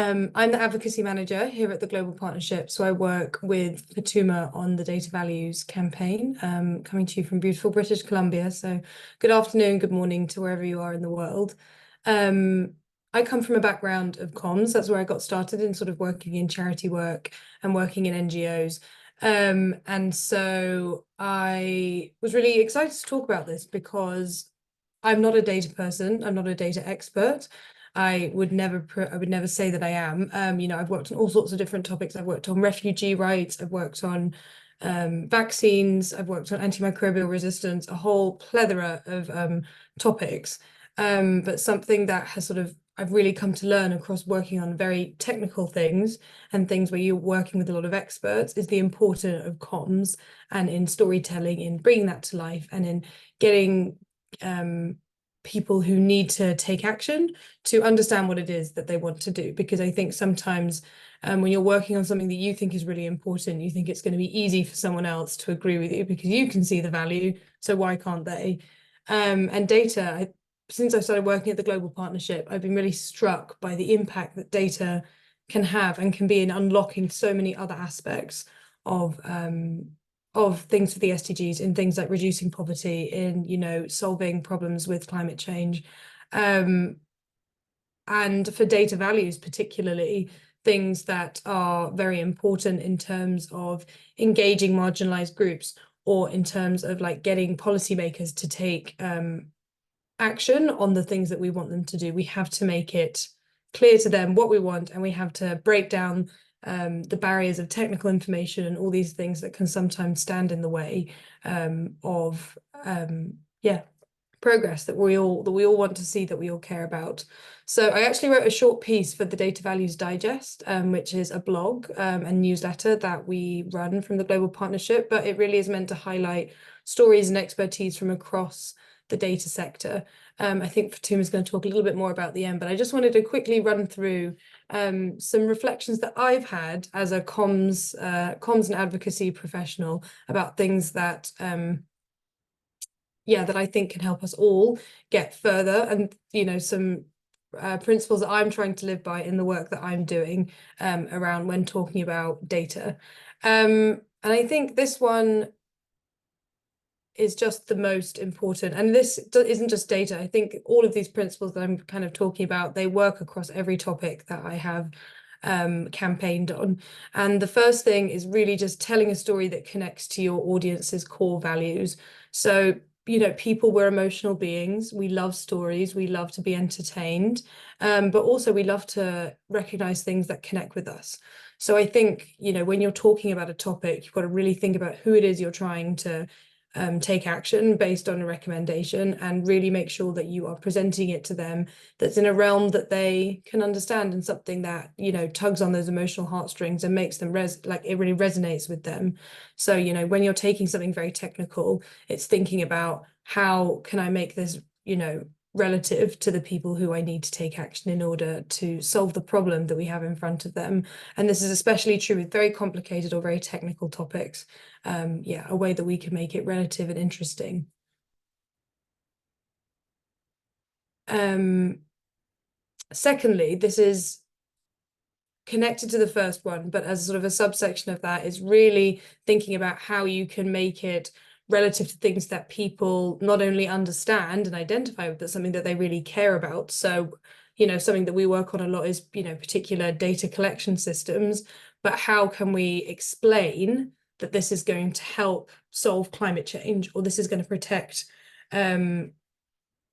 I'm the advocacy manager here at the Global Partnership. So I work with Fatuma on the Data Values campaign, coming to you from beautiful British Columbia. So good afternoon, good morning to wherever you are in the world. I come from a background of comms. That's where I got started in sort of working in charity work and working in NGOs. And so I was really excited to talk about this because I'm not a data person. I'm not a data expert. I would never say that I am. I've worked on all sorts of different topics. I've worked on refugee rights. I've worked on vaccines. I've worked on antimicrobial resistance, a whole plethora of topics. But something that has I've really come to learn across working on very technical things and things where you're working with a lot of experts is the importance of comms and in storytelling, in bringing that to life and in getting people who need to take action to understand what it is that they want to do. Because I think sometimes when you're working on something that you think is really important, you think it's going to be easy for someone else to agree with you because you can see the value, so why can't they? And data, since I started working at the Global Partnership, I've been really struck by the impact that data can have and can be in unlocking so many other aspects of things for the SDGs, in things like reducing poverty, in solving problems with climate change, and for data values particularly, things that are very important in terms of engaging marginalized groups or in terms of like getting policymakers to take action on the things that we want them to do. We have to make it clear to them what we want, and we have to break down the barriers of technical information and all these things that can sometimes stand in the way of progress that we all want to see, that we all care about. So I actually wrote a short piece for the Data Values Digest, which is a blog and newsletter that we run from the Global Partnership, but it really is meant to highlight stories and expertise from across the data sector. I think Fatuma is going to talk a little bit more about the end, but I just wanted to quickly run through some reflections that I've had as a comms and advocacy professional about things that that I think can help us all get further, and some principles that I'm trying to live by in the work that I'm doing around when talking about data. And I think this one is just the most important. And this isn't just data. I think all of these principles that I'm kind of talking about, they work across every topic that I have campaigned on. And the first thing is really just telling a story that connects to your audience's core values. So, people, we're emotional beings. We love stories. We love to be entertained. But also we love to recognize things that connect with us. So I think, when you're talking about a topic, you've got to really think about who it is you're trying to take action based on a recommendation, and really make sure that you are presenting it to them that's in a realm that they can understand, and something that tugs on those emotional heartstrings and makes them it really resonates with them. So when you're taking something very technical, it's thinking about how can I make this relative to the people who I need to take action in order to solve the problem that we have in front of them. And this is especially true with very complicated or very technical topics. A way that we can make it relative and interesting. Secondly, this is connected to the first one, but as sort of a subsection of that, is really thinking about how you can make it relative to things that people not only understand and identify with, but something that they really care about. So, something that we work on a lot is, particular data collection systems, but how can we explain that this is going to help solve climate change, or this is going to protect, this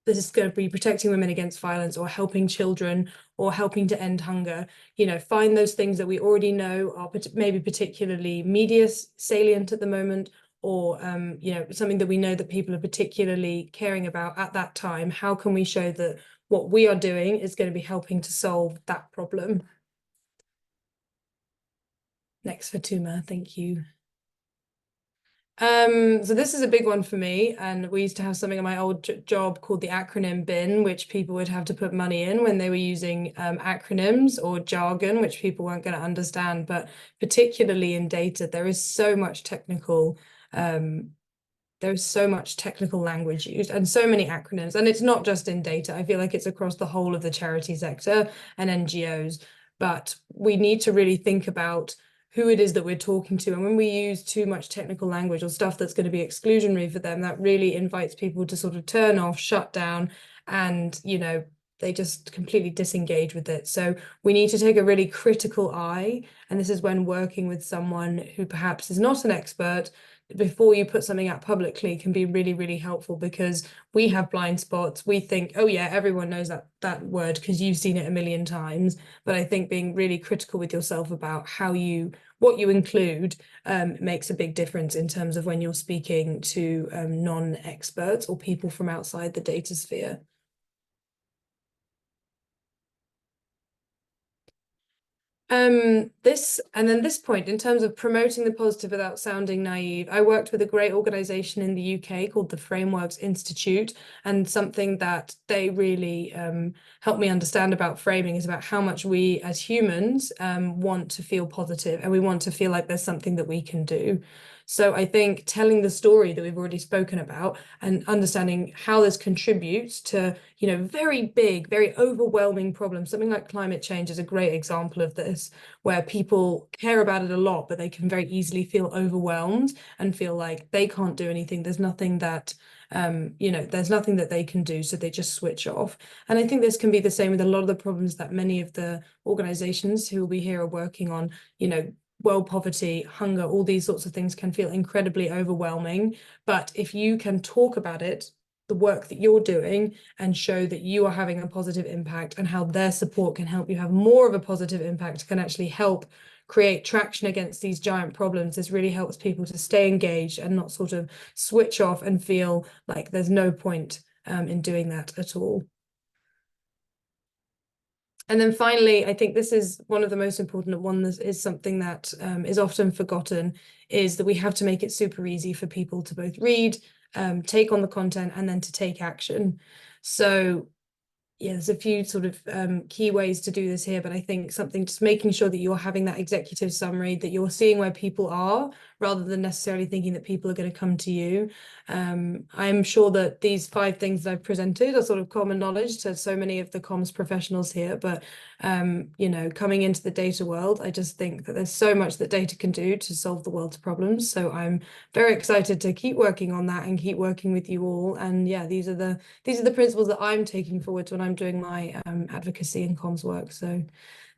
is going to be protecting women against violence, or helping children, or helping to end hunger. Find those things that we already know are maybe particularly media salient at the moment, or something that we know that people are particularly caring about at that time. How can we show that what we are doing is going to be helping to solve that problem? Next, Fatuma, thank you. So this is a big one for me, and we used to have something in my old job called the acronym bin, which people would have to put money in when they were using acronyms or jargon, which people weren't going to understand. But particularly in data, there is so much technical language used and so many acronyms, and it's not just in data. I feel like it's across the whole of the charity sector and NGOs. but we need to really think about who it is that we're talking to. And when we use too much technical language or stuff that's going to be exclusionary for them, that really invites people to sort of turn off, shut down, and, you know, they just completely disengage with it. So we need to take a really critical eye. And this is when working with someone who perhaps is not an expert before you put something out publicly can be really, really helpful, because we have blind spots. We think, oh yeah, everyone knows that word because you've seen it a million times. But I think being really critical with yourself about what you include makes a big difference in terms of when you're speaking to non-experts or people from outside the data sphere. This point, in terms of promoting the positive without sounding naive, I worked with a great organization in the UK called the Frameworks Institute, and something that they really helped me understand about framing is about how much we as humans want to feel positive, and we want to feel like there's something that we can do. So I think telling the story that we've already spoken about and understanding how this contributes to, you know, very big, very overwhelming problems. Something like climate change is a great example of this, where people care about it a lot, but they can very easily feel overwhelmed and feel like they can't do anything. There's nothing that there's nothing that they can do, so they just switch off. And I think this can be the same with a lot of the problems that many of the organizations who will be here are working on. You know, world poverty, hunger, all these sorts of things can feel incredibly overwhelming. But if you can talk about it, the work that you're doing, and show that you are having a positive impact, and how their support can help you have more of a positive impact, can actually help create traction against these giant problems, this really helps people to stay engaged and not sort of switch off and feel like there's no point in doing that at all. And then finally, I think this is one of the most important one. This is something that is often forgotten, is that we have to make it super easy for people to both read, take on the content, and then to take action. So yeah, there's a few sort of key ways to do this here, but I think just making sure that you're having that executive summary, that you're seeing where people are, rather than necessarily thinking that people are going to come to you. I'm sure that these 5 things that I've presented are sort of common knowledge to so many of the comms professionals here, but you know, coming into the data world, I just think that there's so much that data can do to solve the world's problems. So I'm very excited to keep working on that and keep working with you all. And yeah, these are the principles that I'm taking forward when I'm doing my advocacy and comms work. So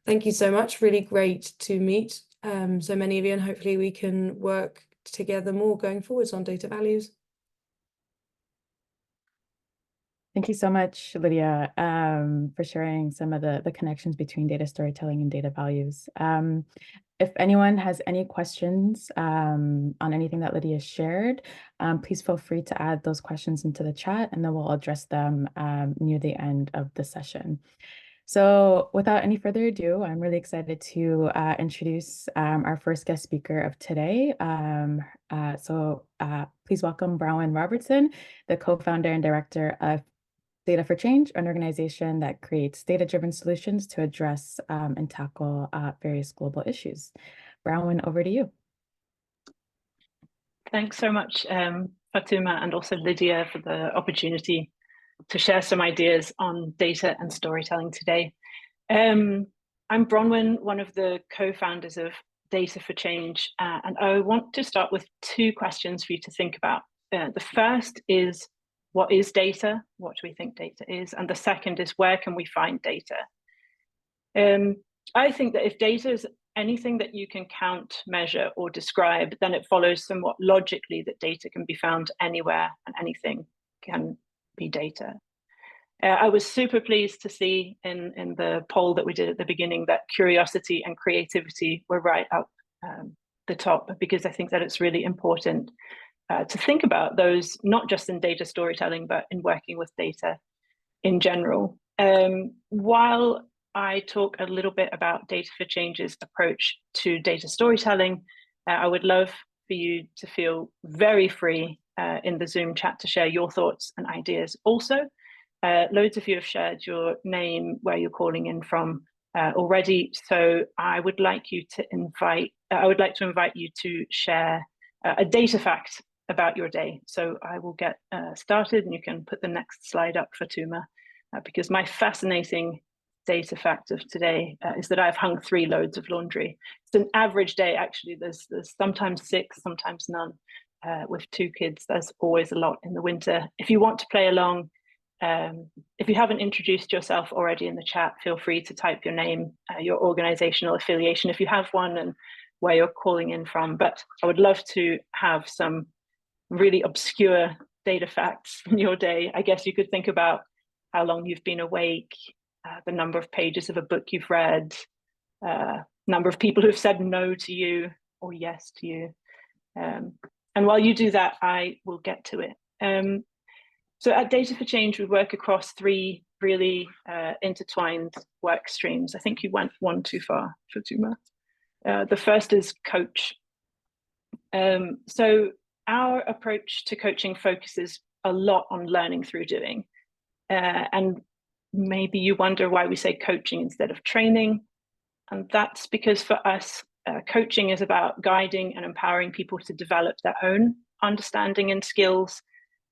thank you so much. Really great to meet so many of you, and hopefully we can work together more going forwards on data values. Thank you so much, Lydia, for sharing some of the connections between data storytelling and data values. If anyone has any questions on anything that Lydia shared, please feel free to add those questions into the chat, and then we'll address them near the end of the session. So without any further ado, I'm really excited to introduce our first guest speaker of today. Please welcome Bronwyn Robertson, the co-founder and director of Data for Change, an organization that creates data-driven solutions to address and tackle various global issues. Bronwyn, over to you. Thanks so much, Fatuma, and also Lydia, for the opportunity to share some ideas on data and storytelling today. I'm Bronwyn, one of the co-founders of Data for Change, and I want to start with 2 questions for you to think about. The first is, what is data? What do we think data is? And the second is, where can we find data? I think that if data is anything that you can count, measure, or describe, then it follows somewhat logically that data can be found anywhere and anything can be data. I was super pleased to see in the poll that we did at the beginning that curiosity and creativity were right up the top, because I think that it's really important to think about those, not just in data storytelling, but in working with data in general. While I talk a little bit about Data for Change's approach to data storytelling, I would love for you to feel very free in the Zoom chat to share your thoughts and ideas also. Loads of you have shared your name, where you're calling in from already. So I would like to invite you to share a data fact about your day. So I will get started, and you can put the next slide up, Fatuma, because my fascinating data fact of today is that I've hung 3 loads of laundry. It's an average day, actually. There's sometimes 6, sometimes none. With 2 kids, there's always a lot in the winter. If you want to play along, if you haven't introduced yourself already in the chat, feel free to type your name, your organizational affiliation, if you have one, and where you're calling in from. But I would love to have some really obscure data facts in your day. I guess you could think about how long you've been awake, the number of pages of a book you've read, number of people who've said no to you or yes to you. And while you do that, I will get to it. So at Data for Change, we work across 3 really intertwined work streams. I think you went one too far, Fatuma. The first is coach. So our approach to coaching focuses a lot on learning through doing. And maybe you wonder why we say coaching instead of training. And that's because for us, coaching is about guiding and empowering people to develop their own understanding and skills,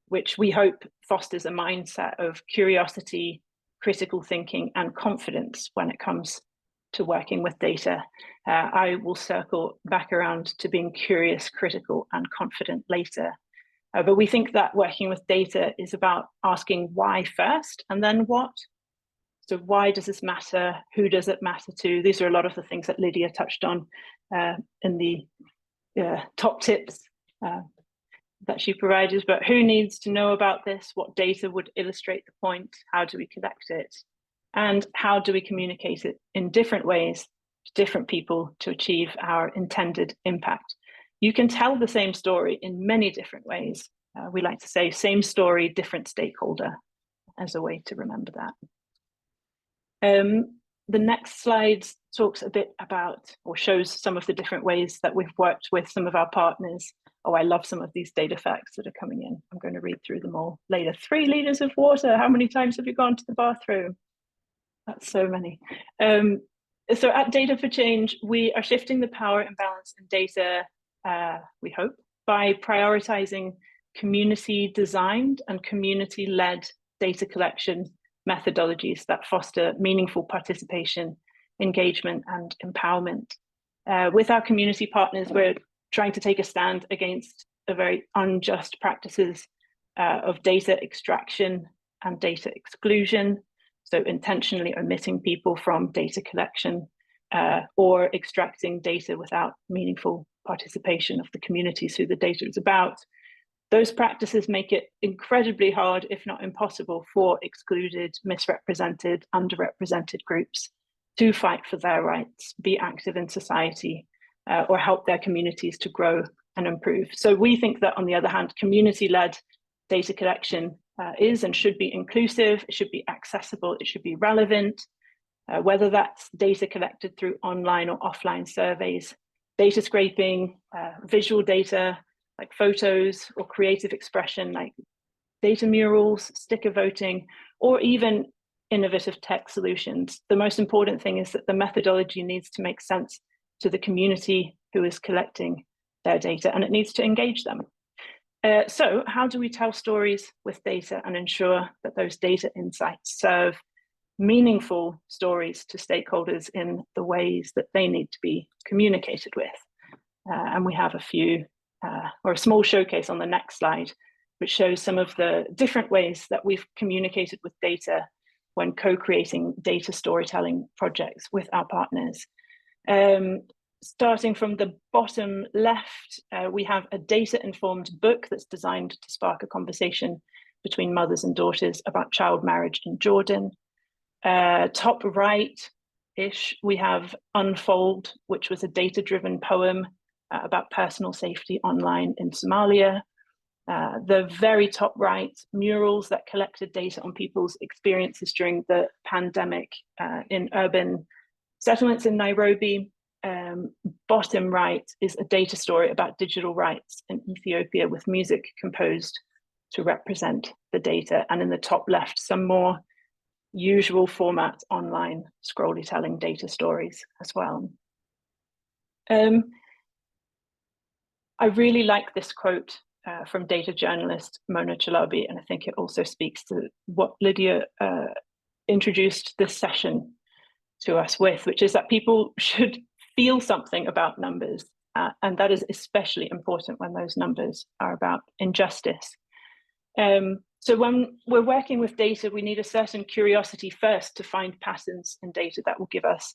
which we hope fosters a mindset of curiosity, critical thinking, and confidence when it comes to working with data. I will circle back around to being curious, critical, and confident later. But we think that working with data is about asking why first, and then what. So why does this matter? Who does it matter to? These are a lot of the things that Lydia touched on in the top tips that she provided. But who needs to know about this? What data would illustrate the point? How do we collect it? And how do we communicate it in different ways to different people to achieve our intended impact? You can tell the same story in many different ways. We like to say same story, different stakeholder as a way to remember that. The next slide talks a bit about, or shows some of the different ways that we've worked with some of our partners. Oh, I love some of these data facts that are coming in. I'm going to read through them all later. 3 liters of water. How many times have you gone to the bathroom? That's so many. So at Data for Change, we are shifting the power imbalance in data, we hope, by prioritizing community-designed and community-led data collection methodologies that foster meaningful participation, engagement, and empowerment. With our community partners, we're trying to take a stand against the very unjust practices of data extraction and data exclusion, so intentionally omitting people from data collection or extracting data without meaningful participation of the communities who the data is about. Those practices make it incredibly hard, if not impossible, for excluded, misrepresented, underrepresented groups to fight for their rights, be active in society, or help their communities to grow and improve. So we think that, on the other hand, community-led data collection is and should be inclusive, it should be accessible, it should be relevant, whether that's data collected through online or offline surveys, data scraping, visual data, like photos, or creative expression like data murals, sticker voting, or even innovative tech solutions. The most important thing is that the methodology needs to make sense to the community who is collecting their data, and it needs to engage them. So how do we tell stories with data and ensure that those data insights serve meaningful stories to stakeholders in the ways that they need to be communicated with? And we have a few or a small showcase on the next slide, which shows some of the different ways that we've communicated with data when co-creating data storytelling projects with our partners. Starting from the bottom left, we have a data-informed book that's designed to spark a conversation between mothers and daughters about child marriage in Jordan. Top right-ish, we have Unfold, which was a data-driven poem about personal safety online in Somalia. The very top right, murals that collected data on people's experiences during the pandemic in urban settlements in Nairobi. Bottom right is a data story about digital rights in Ethiopia with music composed to represent the data. And in the top left, some more usual format online scrollytelling data stories as well. I really like this quote from data journalist Mona Chalabi, and I think it also speaks to what Lydia introduced this session to us with, which is that people should feel something about numbers. And that is especially important when those numbers are about injustice. So when we're working with data, we need a certain curiosity first to find patterns in data that will give us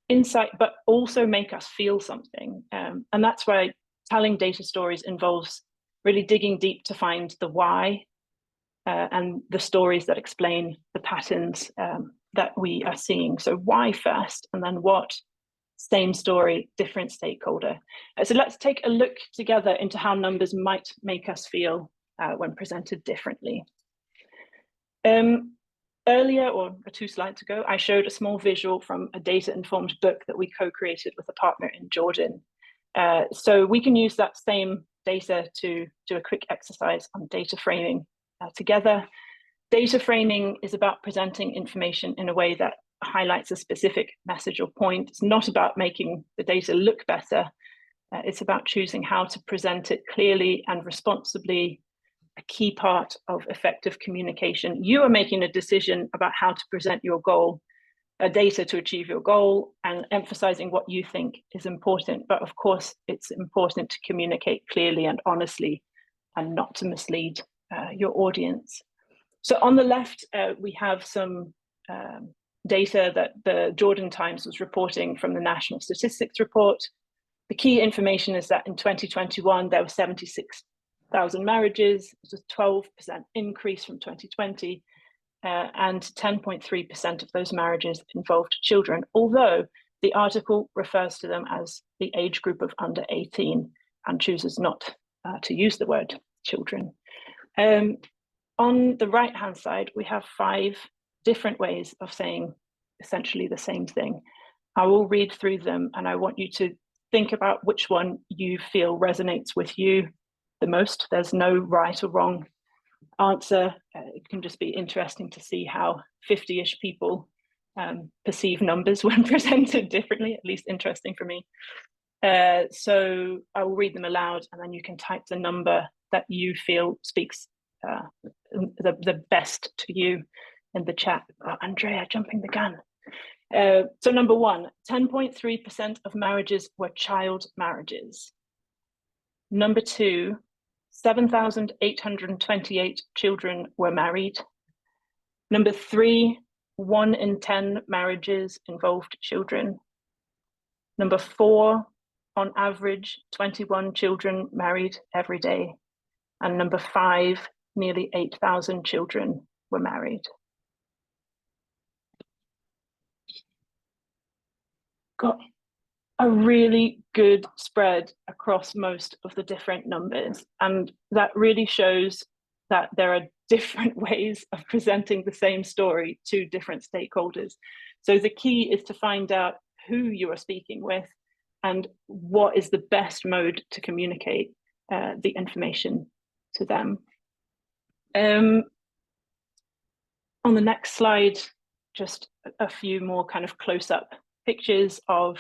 insight, but also make us feel something. And that's why telling data stories involves really digging deep to find the why and the stories that explain the patterns that we are seeing. So why first, and then what? Same story, different stakeholder. So let's take a look together into how numbers might make us feel when presented differently. Earlier, or 2 slides ago, I showed a small visual from a data-informed book that we co-created with a partner in Jordan. So we can use that same data to do a quick exercise on data framing together. Data framing is about presenting information in a way that highlights a specific message or point. It's not about making the data look better. It's about choosing how to present it clearly and responsibly, a key part of effective communication. You are making a decision about how to present your goal, data to achieve your goal, and emphasizing what you think is important. But of course, it's important to communicate clearly and honestly and not to mislead your audience. So on the left, we have some data that the Jordan Times was reporting from the National Statistics Report. The key information is that in 2021, there were 76,000 marriages. It was a 12% increase from 2020, and 10.3% of those marriages involved children, although the article refers to them as the age group of under 18 and chooses not to use the word children. On the right-hand side, we have 5 different ways of saying essentially the same thing. I will read through them, and I want you to think about which one you feel resonates with you the most. There's no right or wrong answer. It can just be interesting to see how 50-ish people perceive numbers when presented differently, at least interesting for me. So I will read them aloud, and then you can type the number that you feel speaks the best to you in the chat. Oh, Andrea, jumping the gun. So number 1, 10.3% of marriages were child marriages. Number 2, 7,828 children were married. Number 3, 1 in 10 marriages involved children. Number 4, on average, 21 children married every day. And number 5, nearly 8,000 children were married. Got a really good spread across most of the different numbers. And that really shows that there are different ways of presenting the same story to different stakeholders. So the key is to find out who you are speaking with and what is the best mode to communicate the information to them. On the next slide, just a few more kind of close-up pictures of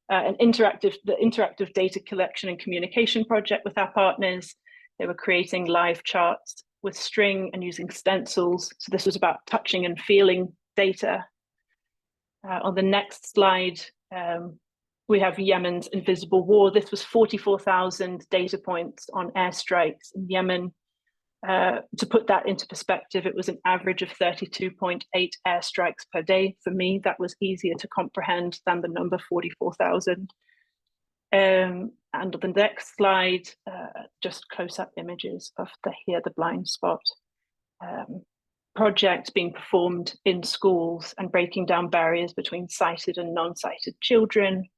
the interactive data collection and communication project with our partners. They were creating live charts with string and using stencils. So this was about touching and feeling data. On the next slide, we have Yemen's invisible war. This was 44,000 data points on airstrikes in Yemen. To put that into perspective, it was an average of 32.8 airstrikes per day. For me, that was easier to comprehend than the number 44,000. And on the next slide, just close-up images of the Hear the Blind Spot project being performed in schools and breaking down barriers between sighted and non-sighted children.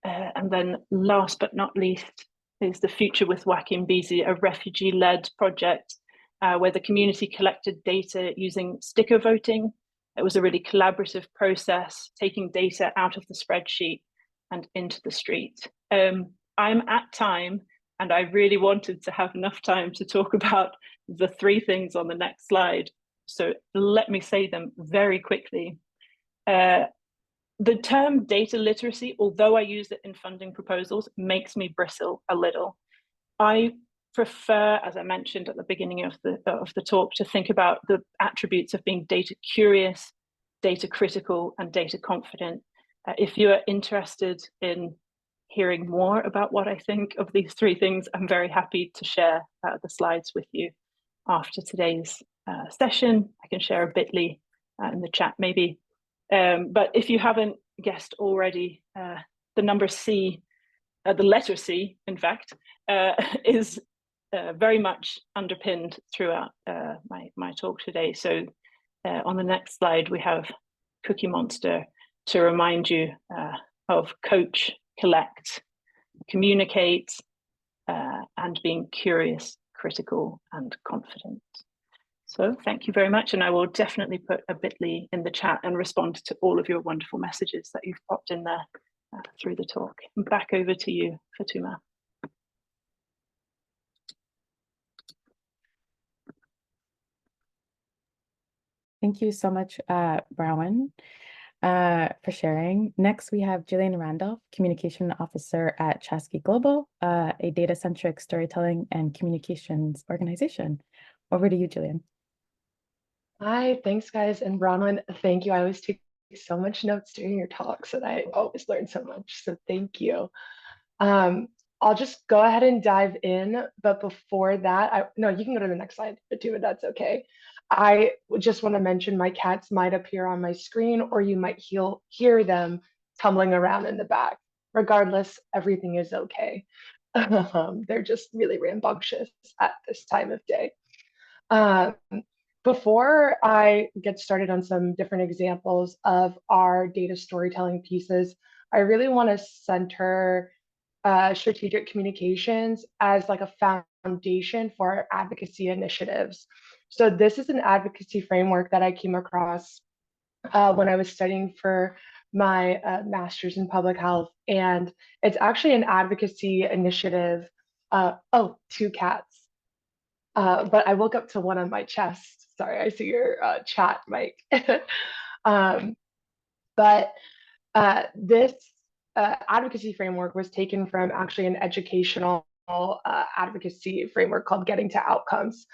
And then last but not least is the Future with Wakimbisi, a refugee-led project where the community collected data using sticker voting. It was a really collaborative process, taking data out of the spreadsheet and into the street. I'm at time, and I really wanted to have enough time to talk about the 3 things on the next slide. So let me say them very quickly. The term data literacy, although I use it in funding proposals, makes me bristle a little. I prefer, as I mentioned at the beginning of the talk, to think about the attributes of being data curious, data critical, and data confident. If you are interested in hearing more about what I think of these three things, I'm very happy to share the slides with you after today's session. I can share a bit.ly in the chat maybe. But if you haven't guessed already, the number C, the letter C, in fact, is very much underpinned throughout my talk today. So on the next slide, we have Cookie Monster to remind you of coach, collect, communicate, and being curious, critical, and confident. So thank you very much. And I will definitely put a bit.ly in the chat and respond to all of your wonderful messages that you've popped in there through the talk. And back over to you, Fatuma. Thank you so much, Bronwyn, for sharing. Next, we have Jillian Randolph, Communication Officer at Chasky Global, a data-centric storytelling and communications organization. Over to you, Jillian. Hi, thanks guys. And Bronwyn, thank you. I always take so much notes during your talks and I always learn so much. So thank you. I'll just go ahead and dive in. But before that, no, you can go to the next slide, Fatuma, that's okay. I just want to mention my cats might appear on my screen or you might hear them tumbling around in the back. Regardless, everything is okay. They're just really rambunctious at this time of day. Before I get started on some different examples of our data storytelling pieces, I really want to center strategic communications as like a foundation for our advocacy initiatives. So this is an advocacy framework that I came across when I was studying for my master's in public health. And it's actually an advocacy initiative. Oh, two cats. But I woke up to one on my chest. Sorry, I see your chat, Mike. But this advocacy framework was taken from actually an educational advocacy framework called Getting to Outcomes.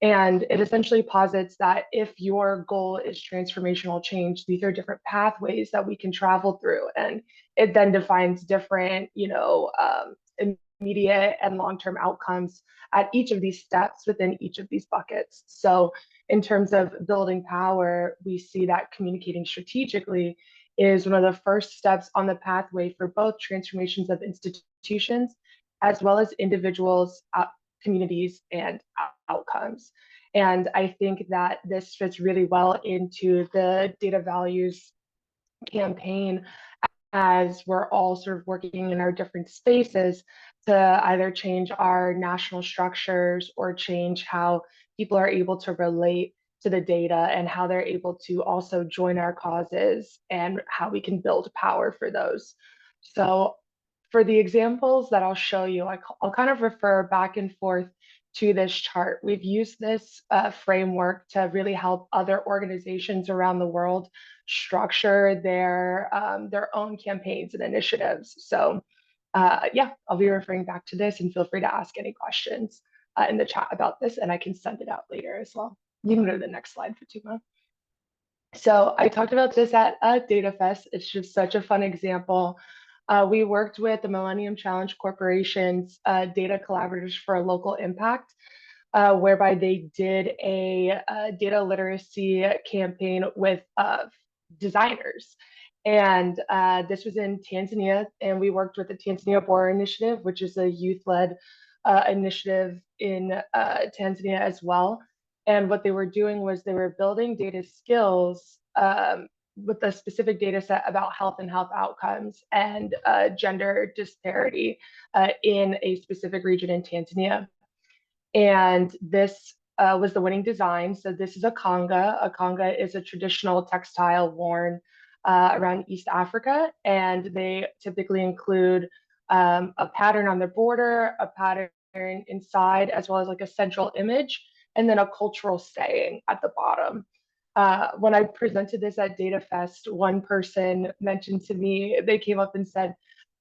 And it essentially posits that if your goal is transformational change, these are different pathways that we can travel through. And it then defines different, immediate and long-term outcomes at each of these steps within each of these buckets. So in terms of building power, we see that communicating strategically is one of the first steps on the pathway for both transformations of institutions as well as individuals, communities, and outcomes. And I think that this fits really well into the Data Values campaign, as we're all sort of working in our different spaces to either change our national structures or change how people are able to relate to the data and how they're able to also join our causes and how we can build power for those. So for the examples that I'll show you, I'll kind of refer back and forth to this chart. We've used this framework to really help other organizations around the world structure their own campaigns and initiatives. So yeah, I'll be referring back to this and feel free to ask any questions in the chat about this and I can send it out later as well. You can go to the next slide, Fatuma. So I talked about this at Data Fest. It's just such a fun example. We worked with the Millennium Challenge Corporation's data collaborators for a local impact, whereby they did a data literacy campaign with designers. And this was in Tanzania, and we worked with the Tanzania Bora Initiative, which is a youth-led initiative in Tanzania as well. And what they were doing was they were building data skills with a specific data set about health and health outcomes and gender disparity in a specific region in Tanzania. And this was the winning design. So this is a kanga. A kanga is a traditional textile worn around East Africa. And they typically include a pattern on the border, a pattern inside, as well as like a central image, and then a cultural saying at the bottom. When I presented this at Data Fest, one person mentioned to me, they came up and said,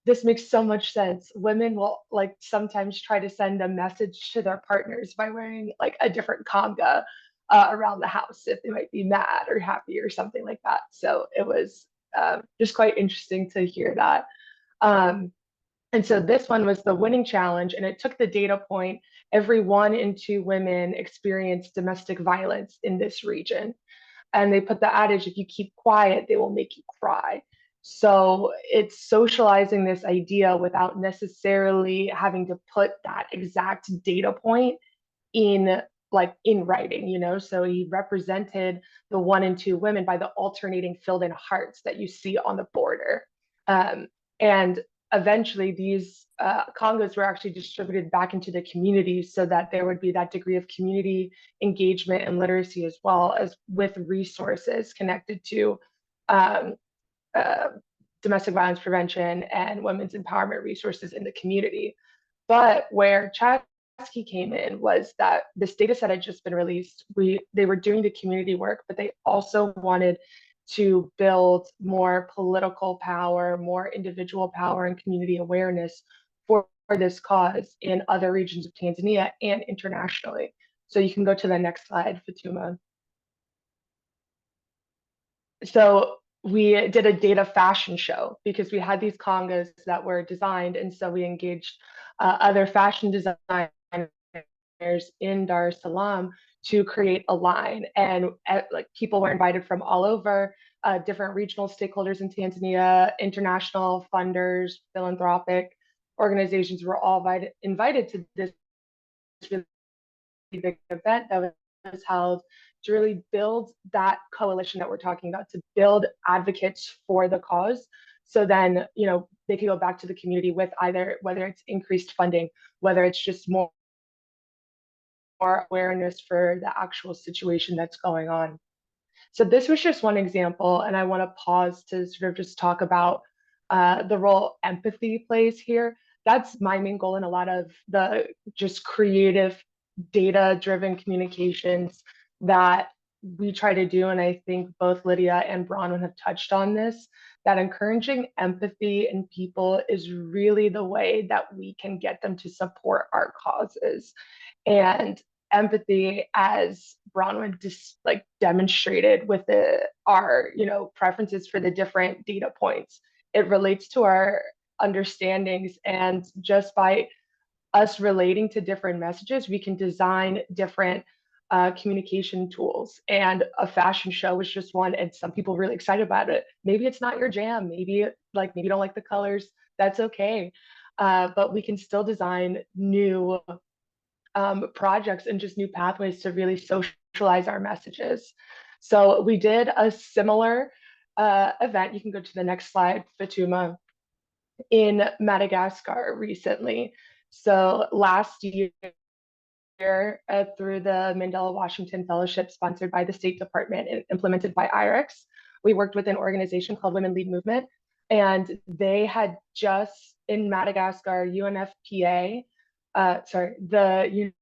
this makes so much sense. Women will like sometimes try to send a message to their partners by wearing like a different kanga around the house if they might be mad or happy or something like that. So it was just quite interesting to hear that. And so this one was the winning challenge, and it took the data point, every 1 in 2 women experience domestic violence in this region. And they put the adage, if you keep quiet, they will make you cry. So it's socializing this idea without necessarily having to put that exact data point in writing, you know. So he represented the 1 in 2 women by the alternating filled in hearts that you see on the border. And eventually these congos were actually distributed back into the community so that there would be that degree of community engagement and literacy, as well as with resources connected to domestic violence prevention and women's empowerment resources in the community. But where Chasky came in was that this data set had just been released. They were doing the community work, but they also wanted to build more political power, more individual power, and community awareness for this cause in other regions of Tanzania and internationally. So you can go to the next slide, Fatuma. So we did a data fashion show because we had these congas that were designed, and so we engaged other fashion designers in Dar es Salaam to create a line, and like people were invited from all over, different regional stakeholders in Tanzania, international funders, philanthropic organizations were all invited to this really big event that was held to really build that coalition that we're talking about, to build advocates for the cause. So then, you know, they can go back to the community with either, whether it's increased funding, whether it's just more awareness for the actual situation that's going on. So this was just one example, and I want to pause to sort of just talk about the role empathy plays here. That's my main goal in a lot of the just creative data-driven communications that we try to do, and I think both Lydia and Bronwyn have touched on this, that encouraging empathy in people is really the way that we can get them to support our causes. And empathy, as Bronwyn just demonstrated with our preferences for the different data points, it relates to our understandings, and just by us relating to different messages, we can design different communication tools. And a fashion show was just one, and some people really excited about it. Maybe it's not your jam, maybe you don't like the colors, that's okay. But we can still design new projects and just new pathways to really socialize our messages. So we did a similar event. You can go to the next slide, Fatuma, in Madagascar recently. So last year, through the Mandela Washington Fellowship sponsored by the State Department and implemented by IREX, we worked with an organization called Women Lead Movement, and they had just in Madagascar, UNFPA, the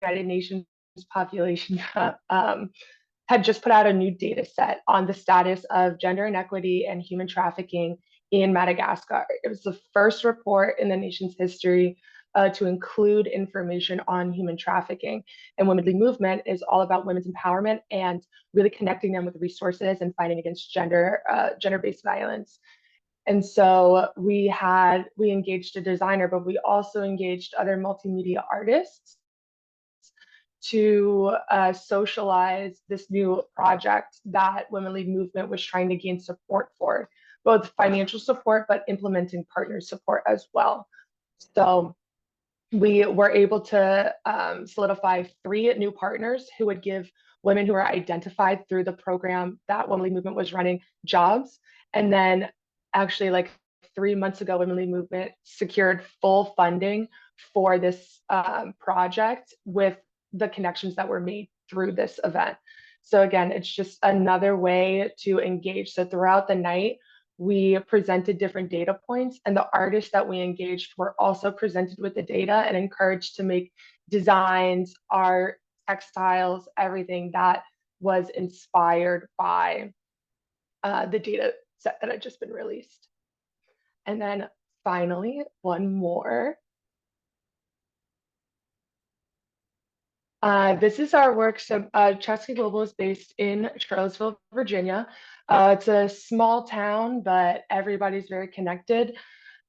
United Nations population had just put out a new data set on the status of gender inequity and human trafficking in Madagascar. It was the first report in the nation's history to include information on human trafficking. And Women Lead Movement is all about women's empowerment and really connecting them with resources and fighting against gender-based violence. And so we engaged a designer, but we also engaged other multimedia artists to socialize this new project that Women Lead Movement was trying to gain support for, both financial support, but implementing partner support as well. So we were able to solidify 3 new partners who would give women who are identified through the program that Women Lead Movement was running jobs. And then actually 3 months ago, Women Lead Movement secured full funding for this project with the connections that were made through this event. So again, it's just another way to engage. So throughout the night, we presented different data points, and the artists that we engaged were also presented with the data and encouraged to make designs, art, textiles, everything that was inspired by the data set that had just been released. And then finally, one more. This is our work. So Chesky Global is based in Charlottesville, Virginia. It's a small town, but everybody's very connected.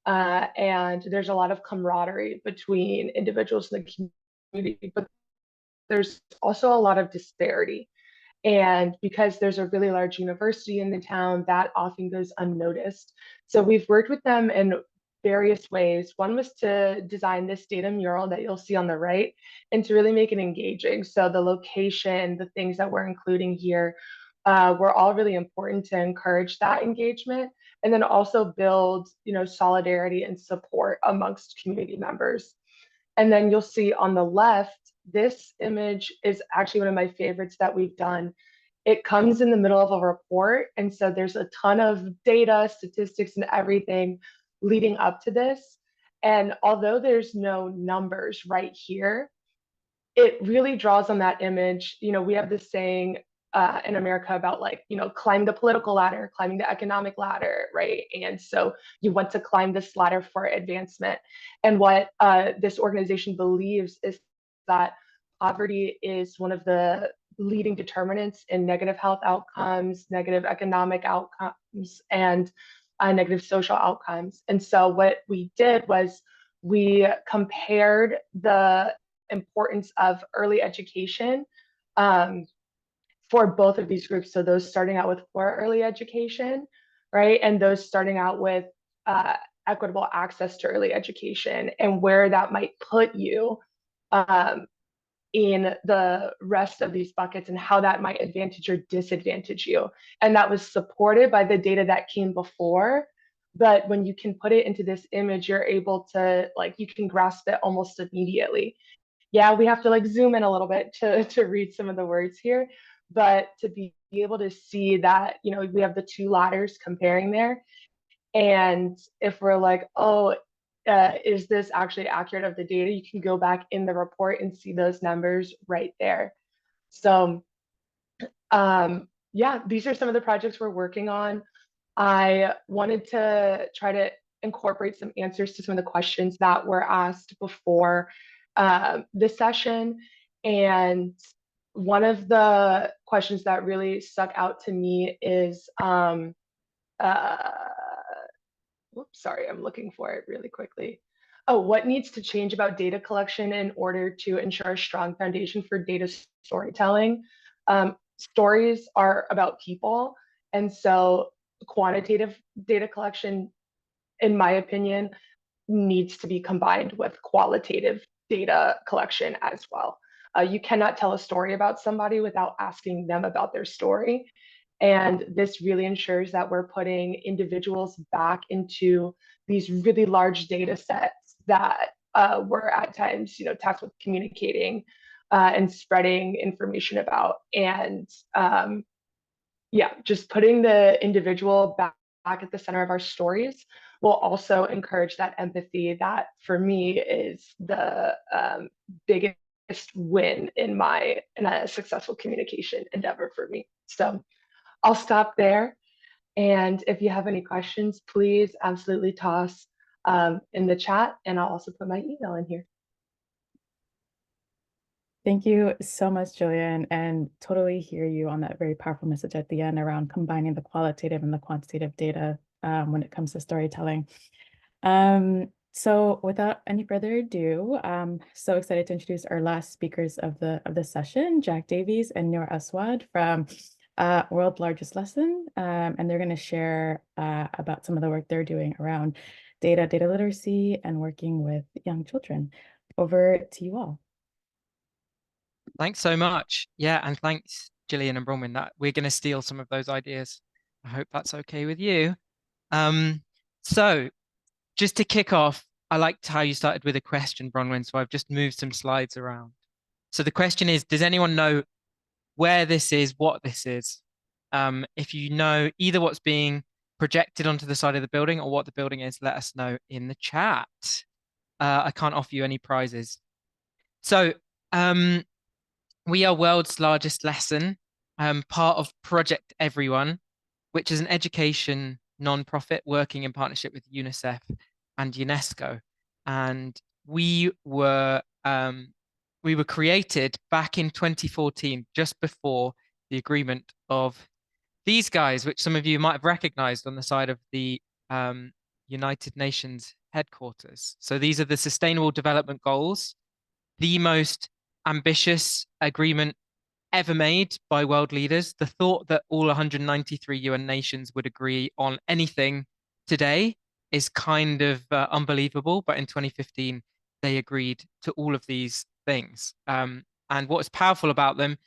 And there's a lot of camaraderie between individuals in the community, but there's also a lot of disparity. And because there's a really large university in the town, that often goes unnoticed. So we've worked with them in various ways. One was to design this data mural that you'll see on the right and to really make it engaging. So the location, the things that we're including here, were all really important to encourage that engagement and then also build, solidarity and support amongst community members. And then you'll see on the left, this image is actually one of my favorites that we've done. It comes in the middle of a report. And so there's a ton of data, statistics, and everything leading up to this. And although there's no numbers right here, it really draws on that image. We have this saying in America about climb the political ladder, climbing the economic ladder, right? And so you want to climb this ladder for advancement. And what this organization believes is that poverty is one of the leading determinants in negative health outcomes, negative economic outcomes, and negative social outcomes. And so what we did was we compared the importance of early education for both of these groups. So those starting out with poor early education, right? And those starting out with equitable access to early education and where that might put you in the rest of these buckets and how that might advantage or disadvantage you. And that was supported by the data that came before. But when you can put it into this image, you're able to, you can grasp it almost immediately. Yeah, we have to zoom in a little bit to read some of the words here, but to be able to see that, we have the two ladders comparing there. And if we're like, oh, is this actually accurate of the data? You can go back in the report and see those numbers right there. So yeah, these are some of the projects we're working on. I wanted to try to incorporate some answers to some of the questions that were asked before this session. And one of the questions that really stuck out to me is, whoops, sorry, I'm looking for it really quickly. Oh, what needs to change about data collection in order to ensure a strong foundation for data storytelling? Stories are about people. And so quantitative data collection, in my opinion, needs to be combined with qualitative data collection as well. You cannot tell a story about somebody without asking them about their story. And this really ensures that we're putting individuals back into these really large data sets that we're at times, tasked with communicating and spreading information about. And yeah, just putting the individual back at the center of our stories will also encourage that empathy that for me is the biggest win in a successful communication endeavor for me. So I'll stop there. And if you have any questions, please absolutely toss in the chat, and I'll also put my email in here. Thank you so much, Jillian, and totally hear you on that very powerful message at the end around combining the qualitative and the quantitative data when it comes to storytelling. So without any further ado, I'm so excited to introduce our last speakers of the session, Jack Davies and Noor Aswad from World's Largest Lesson, and they're going to share about some of the work they're doing around data literacy, and working with young children. Over to you all. Thanks so much. Yeah, and thanks, Gillian and Bronwyn, that we're going to steal some of those ideas. I hope that's okay with you. So just to kick off, I liked how you started with a question, Bronwyn, so I've just moved some slides around. So the question is, does anyone know where this is, what this is? If you know either what's being projected onto the side of the building or what the building is, let us know in the chat. I can't offer you any prizes. So we are World's Largest Lesson, part of Project Everyone, which is an education nonprofit working in partnership with UNICEF and UNESCO. And we're we were created back in 2014, just before the agreement of these guys, which some of you might have recognized on the side of the United Nations headquarters. So these are the Sustainable Development Goals, the most ambitious agreement ever made by world leaders. The thought that all 193 UN nations would agree on anything today is kind of unbelievable, but in 2015, they agreed to all of these things. And what's powerful about them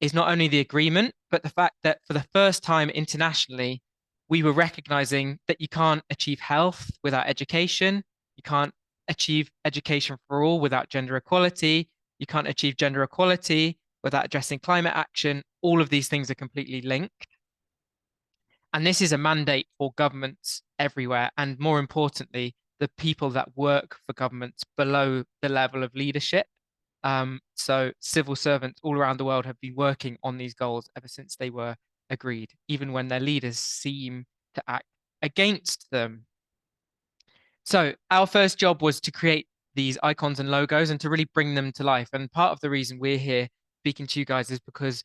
is not only the agreement, but the fact that for the first time internationally, we were recognizing that you can't achieve health without education. You can't achieve education for all without gender equality. You can't achieve gender equality without addressing climate action. All of these things are completely linked. And this is a mandate for governments everywhere. And more importantly, the people that work for governments below the level of leadership. So civil servants all around the world have been working on these goals ever since they were agreed, even when their leaders seem to act against them. So our first job was to create these icons and logos and to really bring them to life. And part of the reason we're here speaking to you guys is because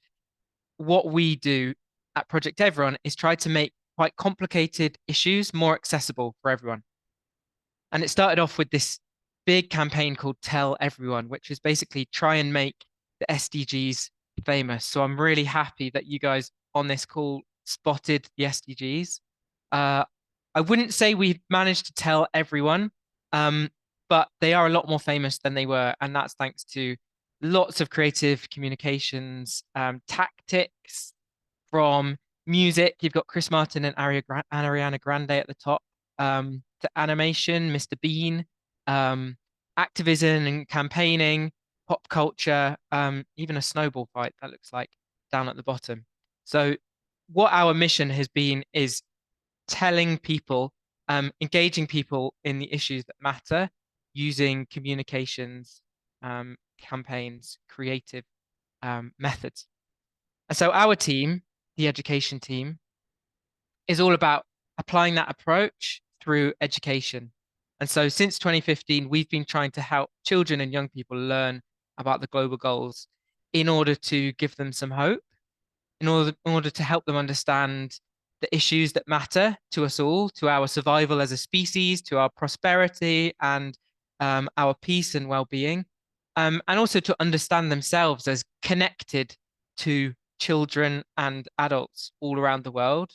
what we do at Project Everyone is try to make quite complicated issues more accessible for everyone. And it started off with this big campaign called Tell Everyone, which is basically try and make the SDGs famous. So I'm really happy that you guys on this call spotted the SDGs. I wouldn't say we've managed to tell everyone, but they are a lot more famous than they were. And that's thanks to lots of creative communications, tactics from music. You've got Chris Martin and Ariana Grande at the top, to animation, Mr. Bean, activism and campaigning, pop culture, even a snowball fight that looks like down at the bottom. So what our mission has been is telling people, engaging people in the issues that matter using communications, campaigns, creative methods. And so our team, the education team, is all about applying that approach through education. And so since 2015, we've been trying to help children and young people learn about the global goals in order to give them some hope, in order to help them understand the issues that matter to us all, to our survival as a species, to our prosperity and our peace and well-being, and also to understand themselves as connected to children and adults all around the world.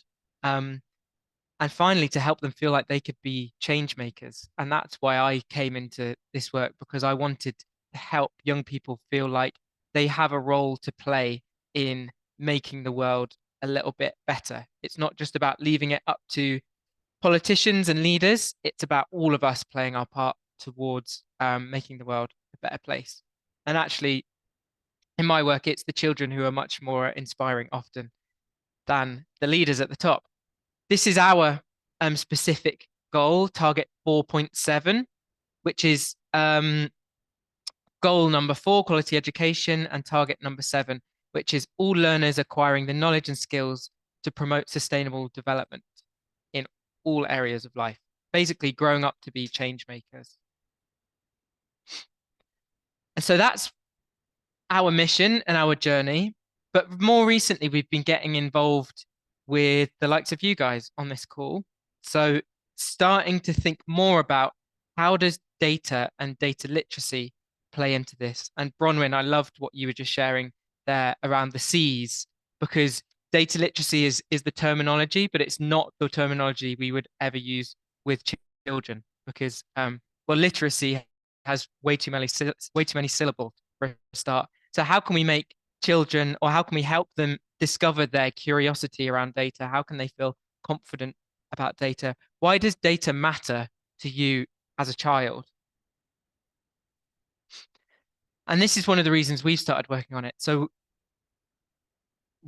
And finally, to help them feel like they could be change makers. And that's why I came into this work, because I wanted to help young people feel like they have a role to play in making the world a little bit better. It's not just about leaving it up to politicians and leaders. It's about all of us playing our part towards making the world a better place. And actually, in my work, it's the children who are much more inspiring often than the leaders at the top. This is our specific goal, target 4.7, which is goal number 4, quality education, and target number 7, which is all learners acquiring the knowledge and skills to promote sustainable development in all areas of life, basically growing up to be change makers. And so that's our mission and our journey. But more recently, we've been getting involved with the likes of you guys on this call. So starting to think more about how does data and data literacy play into this? And Bronwyn, I loved what you were just sharing there around the C's, because data literacy is the terminology, but it's not the terminology we would ever use with children, because well, literacy has way too many syllables for a start. So how can we make children, or how can we help them discover their curiosity around data? How can they feel confident about data? Why does data matter to you as a child? And this is one of the reasons we've started working on it. So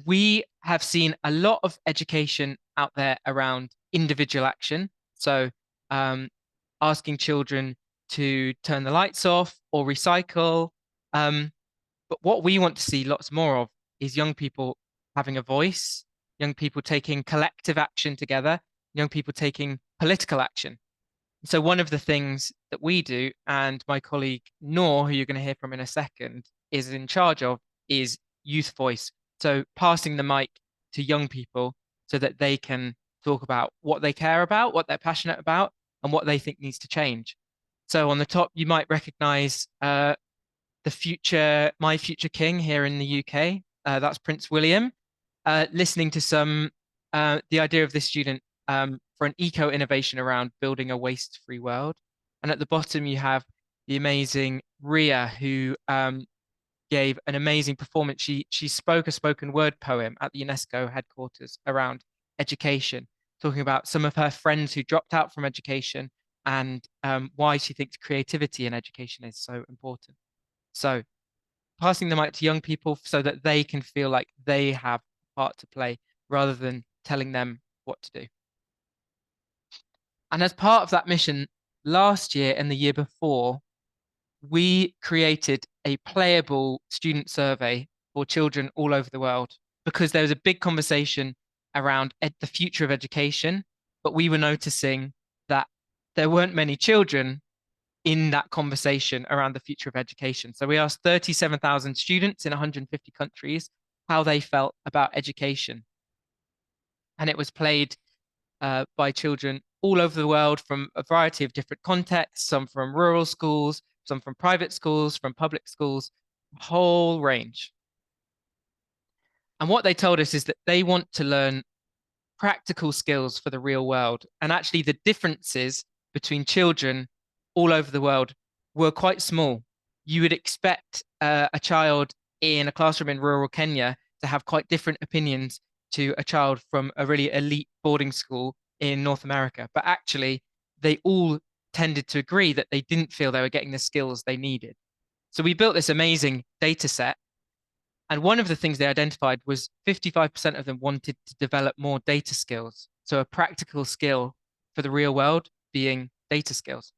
we have seen a lot of education out there around individual action. So asking children to turn the lights off or recycle. But what we want to see lots more of is young people having a voice, young people taking collective action together, young people taking political action. So one of the things that we do, and my colleague Noor, who you're going to hear from in a second, is in charge of is youth voice. So passing the mic to young people so that they can talk about what they care about, what they're passionate about, and what they think needs to change. So on the top, you might recognize My Future King here in the UK. That's Prince William. Listening to the idea of this student for an eco-innovation around building a waste-free world. And at the bottom, you have the amazing Ria, who gave an amazing performance. She spoke a spoken word poem at the UNESCO headquarters around education, talking about some of her friends who dropped out from education and why she thinks creativity in education is so important. So passing the mic to young people so that they can feel like they have a part to play rather than telling them what to do. And as part of that mission, last year and the year before, we created a playable student survey for children all over the world because there was a big conversation around the future of education, but we were noticing that there weren't many children in that conversation around the future of education. So we asked 37,000 students in 150 countries how they felt about education. And it was played by children all over the world from a variety of different contexts, some from rural schools, some from private schools, from public schools, a whole range. And what they told us is that they want to learn practical skills for the real world. And actually the differences between children all over the world were quite small. You would expect a child in a classroom in rural Kenya to have quite different opinions to a child from a really elite boarding school in North America. But actually, they all tended to agree that they didn't feel they were getting the skills they needed. So we built this amazing data set. And one of the things they identified was 55% of them wanted to develop more data skills. So a practical skill for the real world being data skills.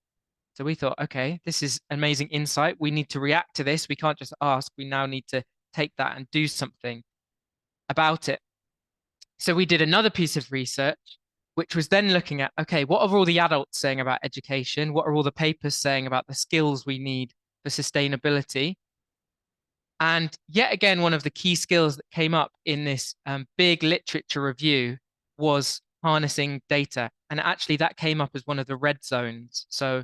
So we thought, okay, this is amazing insight. We need to react to this. We can't just ask. We now need to take that and do something about it. So we did another piece of research, which was then looking at, okay, what are all the adults saying about education? What are all the papers saying about the skills we need for sustainability? And yet again, one of the key skills that came up in this big literature review was harnessing data. And actually that came up as one of the red zones. So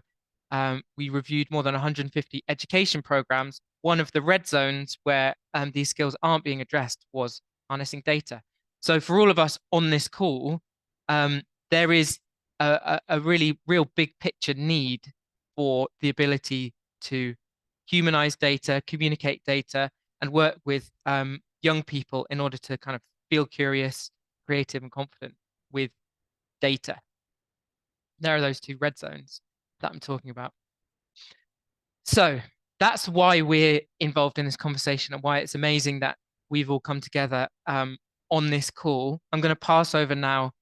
we reviewed more than 150 education programs. One of the red zones where these skills aren't being addressed was harnessing data. So for all of us on this call, there is a really real big picture need for the ability to humanize data, communicate data, and work with young people in order to kind of feel curious, creative, and confident with data. There are those two red zones that I'm talking about. So that's why we're involved in this conversation and why it's amazing that we've all come together on this call. I'm going to pass over now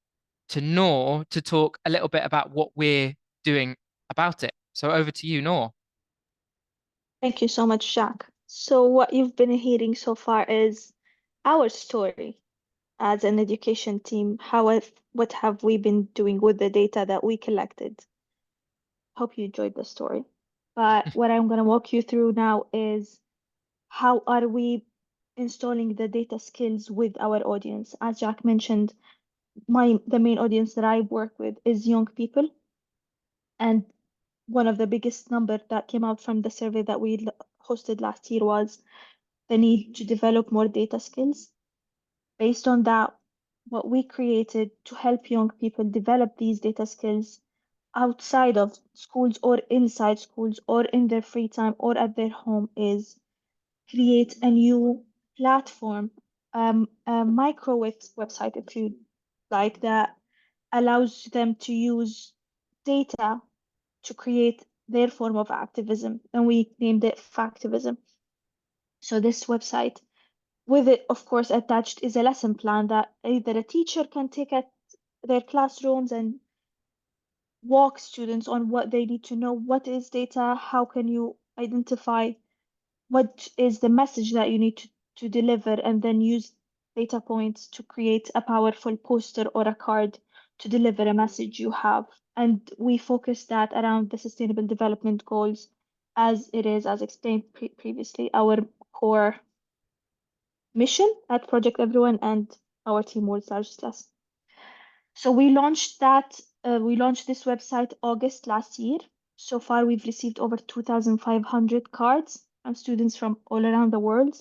to Noor to talk a little bit about what we're doing about it. So over to you, Noor. Thank you so much, Jack. So what you've been hearing so far is our story as an education team. What have we been doing with the data that we collected? Hope you enjoyed the story. But what I'm going to walk you through now is how are we installing the data skills with our audience? As Jack mentioned, the main audience that I work with is young people. And one of the biggest number that came out from the survey that we hosted last year was the need to develop more data skills. Based on that, what we created to help young people develop these data skills outside of schools or inside schools or in their free time or at their home is create a new platform, a micro website, if you like, that allows them to use data to create their form of activism, and we named it Factivism. So this website, with it, of course, attached is a lesson plan that either a teacher can take at their classrooms and walk students on what they need to know. What is data? How can you identify what is the message that you need to deliver, and then use data points to create a powerful poster or a card to deliver a message you have. And we focus that around the Sustainable Development Goals as it is, as explained previously. Our core mission at Project Everyone and our team World's Largest Class. So we launched this website August last year. So far, we've received over 2,500 cards from students from all around the world.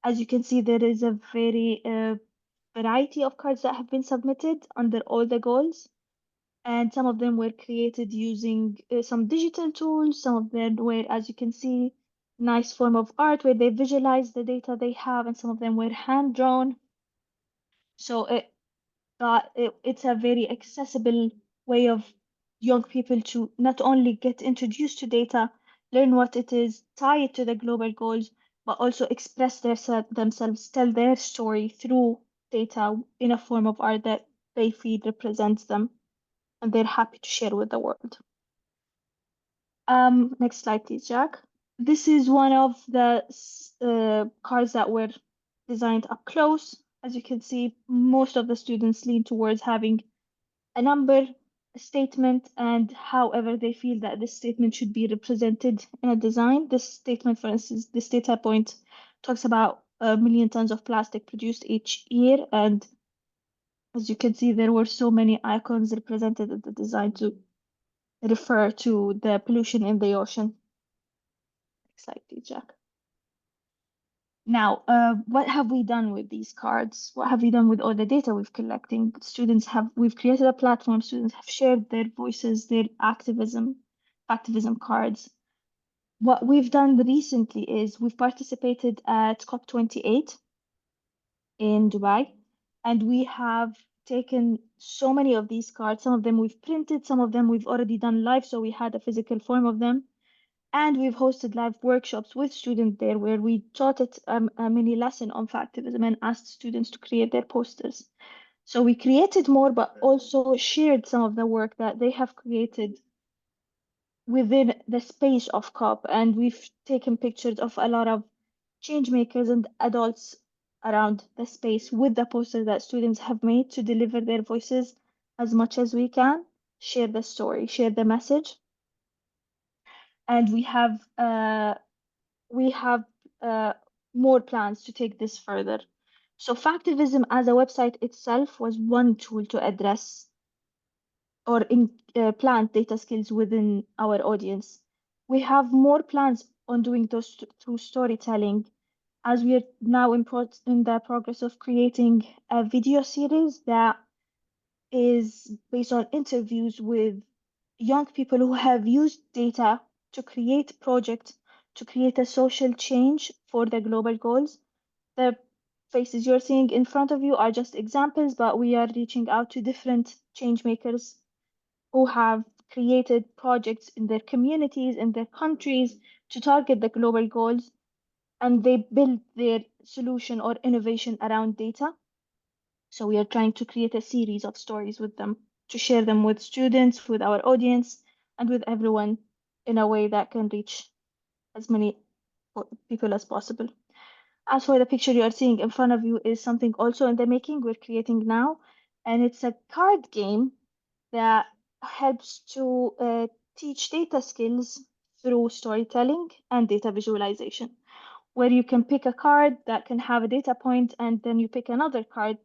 As you can see, there is a very variety of cards that have been submitted under all the goals. And some of them were created using some digital tools. Some of them were, as you can see, nice form of art where they visualize the data they have, and some of them were hand drawn. So it's a very accessible way of young people to not only get introduced to data, learn what it is, tie it to the global goals, but also express themselves, tell their story through data in a form of art that they feel represents them and they're happy to share with the world. Next slide, please, Jack. This is one of the cards that were designed up close. As you can see, most of the students lean towards having a number, a statement, and however they feel that this statement should be represented in a design. This statement, for instance, this data point talks about 1 million tons of plastic produced each year. And as you can see, there were so many icons represented in the design to refer to the pollution in the ocean. Next slide, please, Jack. Now, what have we done with these cards? What have we done with all the data we've collecting? We've created a platform, students have shared their voices, their activism cards. What we've done recently is we've participated at COP28 in Dubai, and we have taken so many of these cards. Some of them we've printed, some of them we've already done live, so we had a physical form of them. And we've hosted live workshops with students there where we taught it a mini lesson on activism and asked students to create their posters. So we created more, but also shared some of the work that they have created within the space of COP. And we've taken pictures of a lot of change makers and adults around the space with the posters that students have made to deliver their voices as much as we can, share the story, share the message. And we have more plans to take this further. So Factivism as a website itself was one tool to address or plant data skills within our audience. We have more plans on doing those through storytelling, as we are now in the progress of creating a video series that is based on interviews with young people who have used data to create projects, to create a social change for the global goals. The faces you're seeing in front of you are just examples, but we are reaching out to different change makers who have created projects in their communities, in their countries to target the global goals, and they build their solution or innovation around data. So we are trying to create a series of stories with them to share them with students, with our audience, and with everyone in a way that can reach as many people as possible. As for the picture you are seeing in front of you is something also in the making we're creating now, and it's a card game that helps to teach data skills through storytelling and data visualization, where you can pick a card that can have a data point and then you pick another card,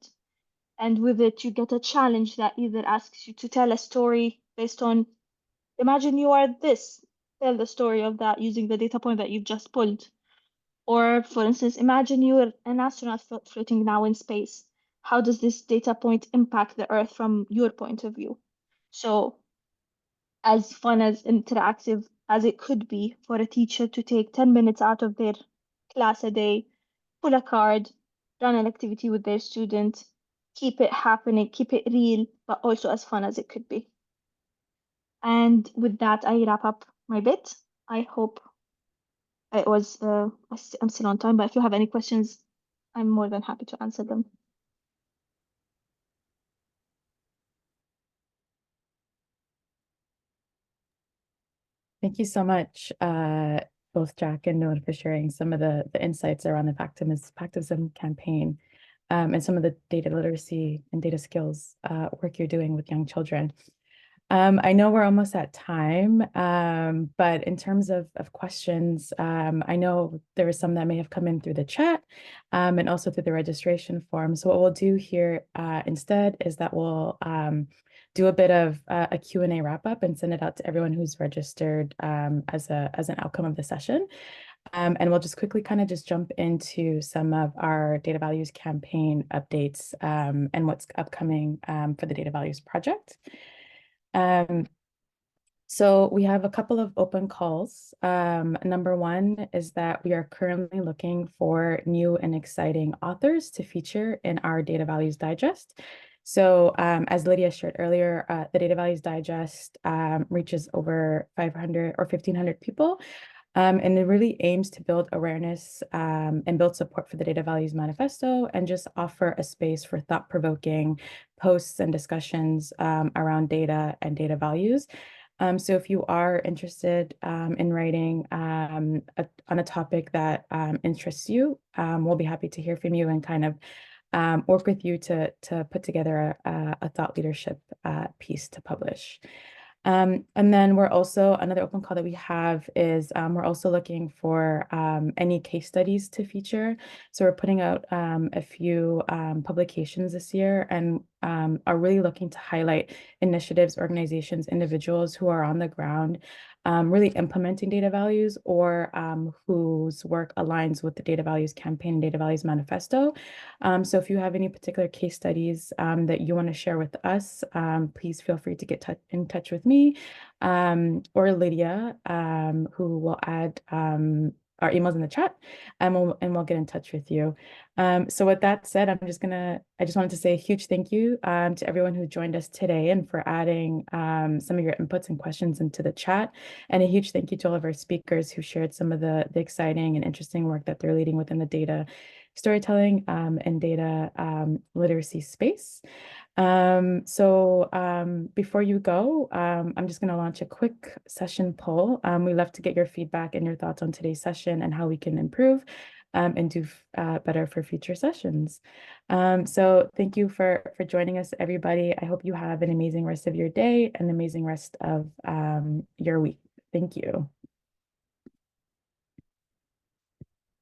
and with it you get a challenge that either asks you to tell a story based on, imagine you are this, tell the story of that using the data point that you've just pulled. Or for instance, imagine you're an astronaut floating now in space. How does this data point impact the Earth from your point of view? So as fun, as interactive as it could be for a teacher to take 10 minutes out of their class a day, pull a card, run an activity with their student, keep it happening, keep it real, but also as fun as it could be. And with that, I wrap up my bit. I hope it was, I'm still on time, but if you have any questions, I'm more than happy to answer them. Thank you so much, both Jack and Noor, for sharing some of the insights around the Factivism campaign and some of the data literacy and data skills work you're doing with young children. I know we're almost at time, but in terms of questions, I know there were some that may have come in through the chat and also through the registration form. So what we'll do here instead is that we'll do a bit of a Q&A wrap up and send it out to everyone who's registered as an outcome of the session. And we'll just quickly kind of just jump into some of our data values campaign updates and what's upcoming for the data values project. So we have a couple of open calls. Number one is that we are currently looking for new and exciting authors to feature in our Data Values Digest. So as Lydia shared earlier, the Data Values Digest reaches over 500 or 1,500 people. And it really aims to build awareness and build support for the Data Values Manifesto and just offer a space for thought-provoking posts and discussions around data and data values. So if you are interested in writing on a topic that interests you, we'll be happy to hear from you and kind of work with you to put together a thought leadership piece to publish. And then we're also, another open call that we have is we're also looking for any case studies to feature. So we're putting out a few publications this year and are really looking to highlight initiatives, organizations, individuals who are on the ground really implementing data values or whose work aligns with the Data Values Campaign and Data Values Manifesto. So if you have any particular case studies that you want to share with us, please feel free to get in touch with me or Lydia, who will add our emails in the chat, and we'll get in touch with you. So with that said, I just wanted to say a huge thank you to everyone who joined us today and for adding some of your inputs and questions into the chat. And a huge thank you to all of our speakers who shared some of the exciting and interesting work that they're leading within the data storytelling and data literacy space. So before you go, I'm just going to launch a quick session poll. We'd love to get your feedback and your thoughts on today's session and how we can improve and do better for future sessions. So thank you for joining us, everybody. I hope you have an amazing rest of your day and an amazing rest of your week. Thank you.